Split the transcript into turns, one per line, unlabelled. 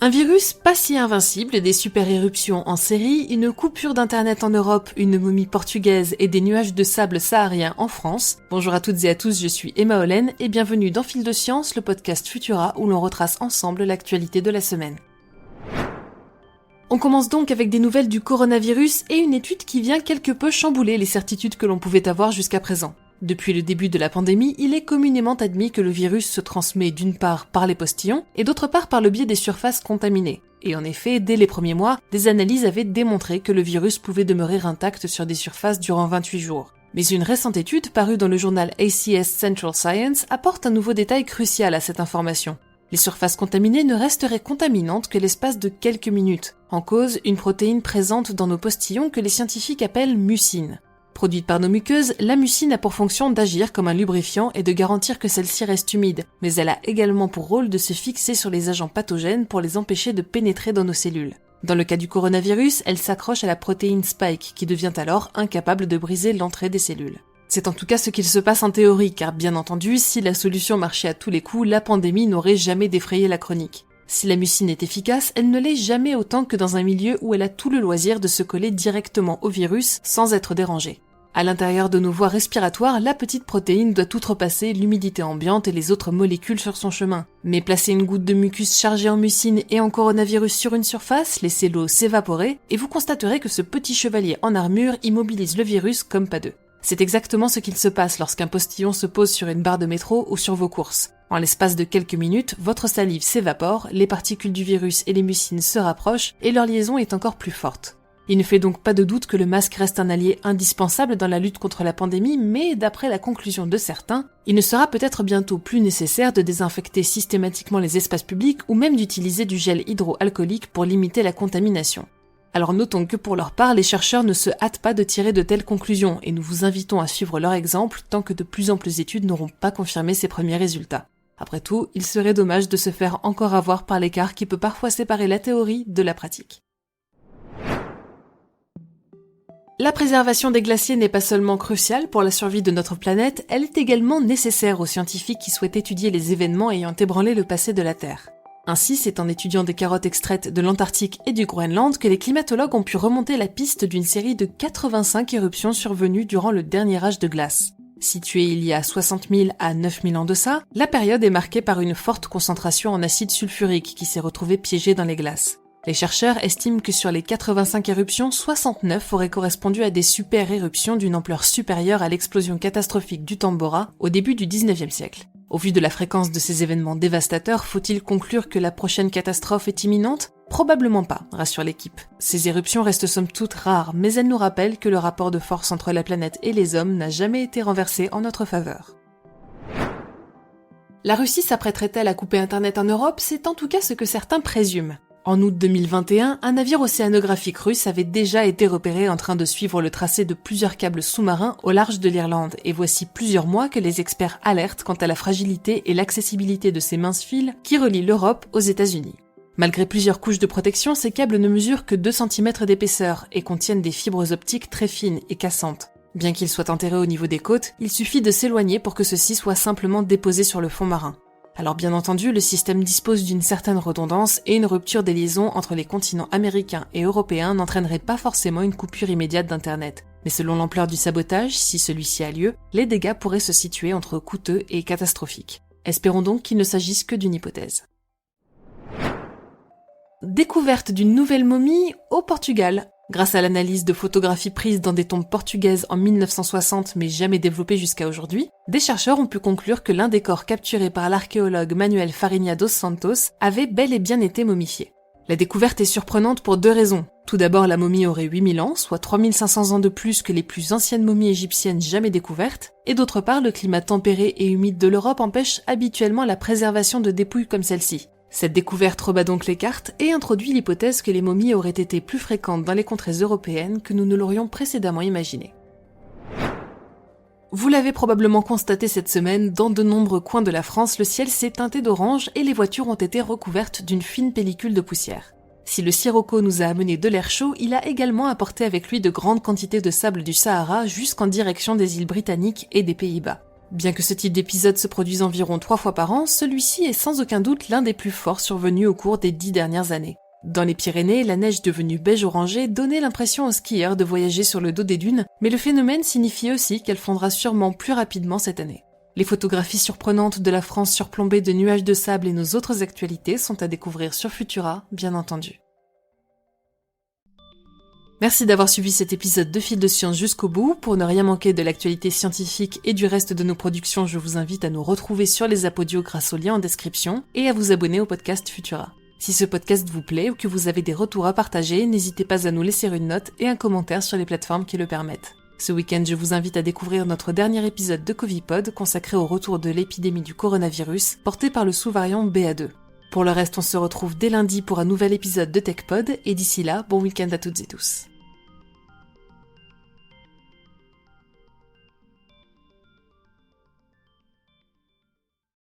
Un virus pas si invincible, des super éruptions en série, une coupure d'internet en Europe, une momie portugaise et des nuages de sable sahariens en France. Bonjour à toutes et à tous, je suis Emma Hollen et bienvenue dans Fil de Science, le podcast Futura où l'on retrace ensemble l'actualité de la semaine. On commence donc avec des nouvelles du coronavirus et une étude qui vient quelque peu chambouler les certitudes que l'on pouvait avoir jusqu'à présent. Depuis le début de la pandémie, il est communément admis que le virus se transmet d'une part par les postillons et d'autre part par le biais des surfaces contaminées. Et en effet, dès les premiers mois, des analyses avaient démontré que le virus pouvait demeurer intact sur des surfaces durant 28 jours. Mais une récente étude parue dans le journal ACS Central Science apporte un nouveau détail crucial à cette information. Les surfaces contaminées ne resteraient contaminantes que l'espace de quelques minutes. En cause, une protéine présente dans nos postillons que les scientifiques appellent mucine. Produite par nos muqueuses, la mucine a pour fonction d'agir comme un lubrifiant et de garantir que celle-ci reste humide, mais elle a également pour rôle de se fixer sur les agents pathogènes pour les empêcher de pénétrer dans nos cellules. Dans le cas du coronavirus, elle s'accroche à la protéine spike qui devient alors incapable de briser l'entrée des cellules. C'est en tout cas ce qu'il se passe en théorie, car bien entendu, si la solution marchait à tous les coups, la pandémie n'aurait jamais défrayé la chronique. Si la mucine est efficace, elle ne l'est jamais autant que dans un milieu où elle a tout le loisir de se coller directement au virus sans être dérangée. À l'intérieur de nos voies respiratoires, la petite protéine doit outrepasser l'humidité ambiante et les autres molécules sur son chemin. Mais placer une goutte de mucus chargée en mucine et en coronavirus sur une surface, laissez l'eau s'évaporer, et vous constaterez que ce petit chevalier en armure immobilise le virus comme pas deux. C'est exactement ce qu'il se passe lorsqu'un postillon se pose sur une barre de métro ou sur vos courses. En l'espace de quelques minutes, votre salive s'évapore, les particules du virus et les mucines se rapprochent, et leur liaison est encore plus forte. Il ne fait donc pas de doute que le masque reste un allié indispensable dans la lutte contre la pandémie, mais d'après la conclusion de certains, il ne sera peut-être bientôt plus nécessaire de désinfecter systématiquement les espaces publics ou même d'utiliser du gel hydroalcoolique pour limiter la contamination. Alors notons que pour leur part, les chercheurs ne se hâtent pas de tirer de telles conclusions et nous vous invitons à suivre leur exemple tant que de plus amples études n'auront pas confirmé ces premiers résultats. Après tout, il serait dommage de se faire encore avoir par l'écart qui peut parfois séparer la théorie de la pratique. La préservation des glaciers n'est pas seulement cruciale pour la survie de notre planète, elle est également nécessaire aux scientifiques qui souhaitent étudier les événements ayant ébranlé le passé de la Terre. Ainsi, c'est en étudiant des carottes extraites de l'Antarctique et du Groenland que les climatologues ont pu remonter la piste d'une série de 85 éruptions survenues durant le dernier âge de glace. Située il y a 60 000 à 9 000 ans de ça, la période est marquée par une forte concentration en acide sulfurique qui s'est retrouvée piégée dans les glaces. Les chercheurs estiment que sur les 85 éruptions, 69 auraient correspondu à des super-éruptions d'une ampleur supérieure à l'explosion catastrophique du Tambora au début du 19e siècle. Au vu de la fréquence de ces événements dévastateurs, faut-il conclure que la prochaine catastrophe est imminente ? Probablement pas, rassure l'équipe. Ces éruptions restent somme toute rares, mais elles nous rappellent que le rapport de force entre la planète et les hommes n'a jamais été renversé en notre faveur. La Russie s'apprêterait-elle à couper Internet en Europe ? C'est en tout cas ce que certains présument. En août 2021, un navire océanographique russe avait déjà été repéré en train de suivre le tracé de plusieurs câbles sous-marins au large de l'Irlande, et voici plusieurs mois que les experts alertent quant à la fragilité et l'accessibilité de ces minces fils qui relient l'Europe aux États-Unis. Malgré plusieurs couches de protection, ces câbles ne mesurent que 2 cm d'épaisseur et contiennent des fibres optiques très fines et cassantes. Bien qu'ils soient enterrés au niveau des côtes, il suffit de s'éloigner pour que ceux-ci soient simplement déposés sur le fond marin. Alors bien entendu, le système dispose d'une certaine redondance et une rupture des liaisons entre les continents américains et européens n'entraînerait pas forcément une coupure immédiate d'Internet. Mais selon l'ampleur du sabotage, si celui-ci a lieu, les dégâts pourraient se situer entre coûteux et catastrophiques. Espérons donc qu'il ne s'agisse que d'une hypothèse. Découverte d'une nouvelle momie au Portugal. Grâce à l'analyse de photographies prises dans des tombes portugaises en 1960 mais jamais développées jusqu'à aujourd'hui, des chercheurs ont pu conclure que l'un des corps capturés par l'archéologue Manuel Farinha dos Santos avait bel et bien été momifié. La découverte est surprenante pour 2 raisons. Tout d'abord, la momie aurait 8000 ans, soit 3500 ans de plus que les plus anciennes momies égyptiennes jamais découvertes, et d'autre part, le climat tempéré et humide de l'Europe empêche habituellement la préservation de dépouilles comme celle-ci. Cette découverte rebat donc les cartes et introduit l'hypothèse que les momies auraient été plus fréquentes dans les contrées européennes que nous ne l'aurions précédemment imaginé. Vous l'avez probablement constaté cette semaine, dans de nombreux coins de la France, le ciel s'est teinté d'orange et les voitures ont été recouvertes d'une fine pellicule de poussière. Si le sirocco nous a amené de l'air chaud, il a également apporté avec lui de grandes quantités de sable du Sahara jusqu'en direction des îles britanniques et des Pays-Bas. Bien que ce type d'épisode se produise environ 3 fois par an, celui-ci est sans aucun doute l'un des plus forts survenus au cours des 10 dernières années. Dans les Pyrénées, la neige devenue beige orangé donnait l'impression aux skieurs de voyager sur le dos des dunes, mais le phénomène signifie aussi qu'elle fondra sûrement plus rapidement cette année. Les photographies surprenantes de la France surplombée de nuages de sable et nos autres actualités sont à découvrir sur Futura, bien entendu. Merci d'avoir suivi cet épisode de Fil de Science jusqu'au bout. Pour ne rien manquer de l'actualité scientifique et du reste de nos productions, je vous invite à nous retrouver sur les apodios grâce au lien en description et à vous abonner au podcast Futura. Si ce podcast vous plaît ou que vous avez des retours à partager, n'hésitez pas à nous laisser une note et un commentaire sur les plateformes qui le permettent. Ce week-end, je vous invite à découvrir notre dernier épisode de Covipod consacré au retour de l'épidémie du coronavirus porté par le sous-variant BA2. Pour le reste, on se retrouve dès lundi pour un nouvel épisode de TechPod et d'ici là, bon week-end à toutes et tous.